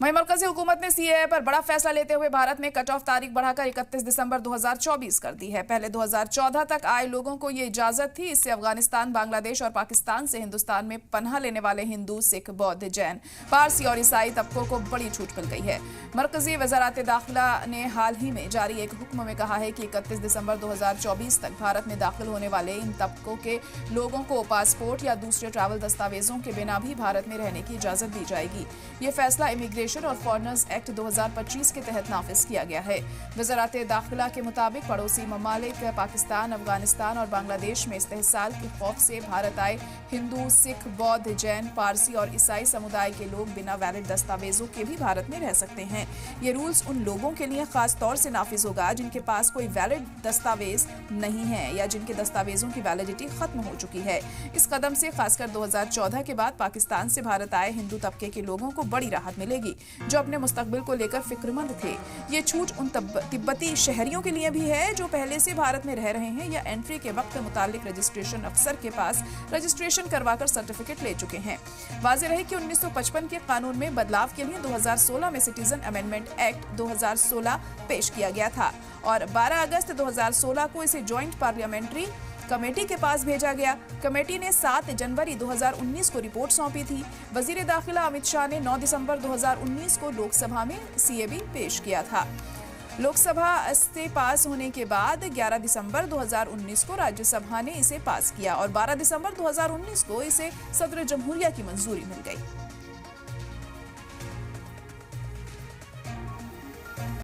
वहीं मरकजी हुकूमत ने सीएए पर बड़ा फैसला लेते हुए भारत में कट ऑफ तारीख बढ़ाकर 31 दिसंबर 2024 कर दी है। पहले 2014 तक आए लोगों को ये इजाजत थी। इससे अफगानिस्तान, बांग्लादेश और पाकिस्तान से हिंदुस्तान में पनाह लेने वाले हिंदू, सिख, बौद्ध, जैन, पारसी और ईसाई तबकों को बड़ी छूट मिल गई है। मरकजी वजारत दाखिला ने हाल ही में जारी एक हुक्म में कहा है कि 31 दिसंबर 2024 तक भारत में दाखिल होने वाले इन तबकों के लोगों को पासपोर्ट या दूसरे ट्रैवल दस्तावेजों के बिना भी भारत में रहने की इजाजत दी जाएगी। ये फैसला इमिग्रेशन और फॉरेनर्स एक्ट 2025 के तहत नाफिज किया गया है। वजारत दाखिला के मुताबिक पड़ोसी ममालिक पाकिस्तान, अफगानिस्तान और बांग्लादेश में इस्तेहसाल के खौफ से भारत आए हिंदू, सिख, बौद्ध, जैन, पारसी और ईसाई समुदाय के लोग बिना वैलिड दस्तावेजों के भी भारत में रह सकते हैं। ये रूल्स उन लोगों के लिए खास तौर से नाफिज होगा जिनके पास कोई वैलिड दस्तावेज नहीं है या जिनके दस्तावेजों की वैलिडिटी खत्म हो चुकी है। इस कदम से खासकर 2014 के बाद पाकिस्तान से भारत आए हिंदू तबके के लोगों को बड़ी राहत मिलेगी, जो अपने मुस्तकबिल को लेकर फिक्रमंद थे। ये छूट उन तिब्बती शहरियों के लिए भी है जो पहले से भारत में रह रहे हैं या एंट्री के वक्त मुतालिक रजिस्ट्रेशन अफसर के पास रजिस्ट्रेशन करवाकर सर्टिफिकेट ले चुके हैं। वाज़ेह रहे कि 1955 के कानून में बदलाव के लिए 2016 में सिटीजन अमेंडमेंट एक्ट 2016 पेश किया गया था और 12 अगस्त 2016 को इसे ज्वाइंट पार्लियामेंट्री कमेटी के पास भेजा गया। कमेटी ने 7 जनवरी 2019 को रिपोर्ट सौंपी थी। वजीर दाखिला अमित शाह ने 9 दिसंबर 2019 को लोकसभा में सीएबी पेश किया था। लोकसभा से पास होने के बाद 11 दिसंबर 2019 को राज्यसभा ने इसे पास किया और 12 दिसंबर 2019 को इसे सदर जमहूरिया की मंजूरी मिल गई।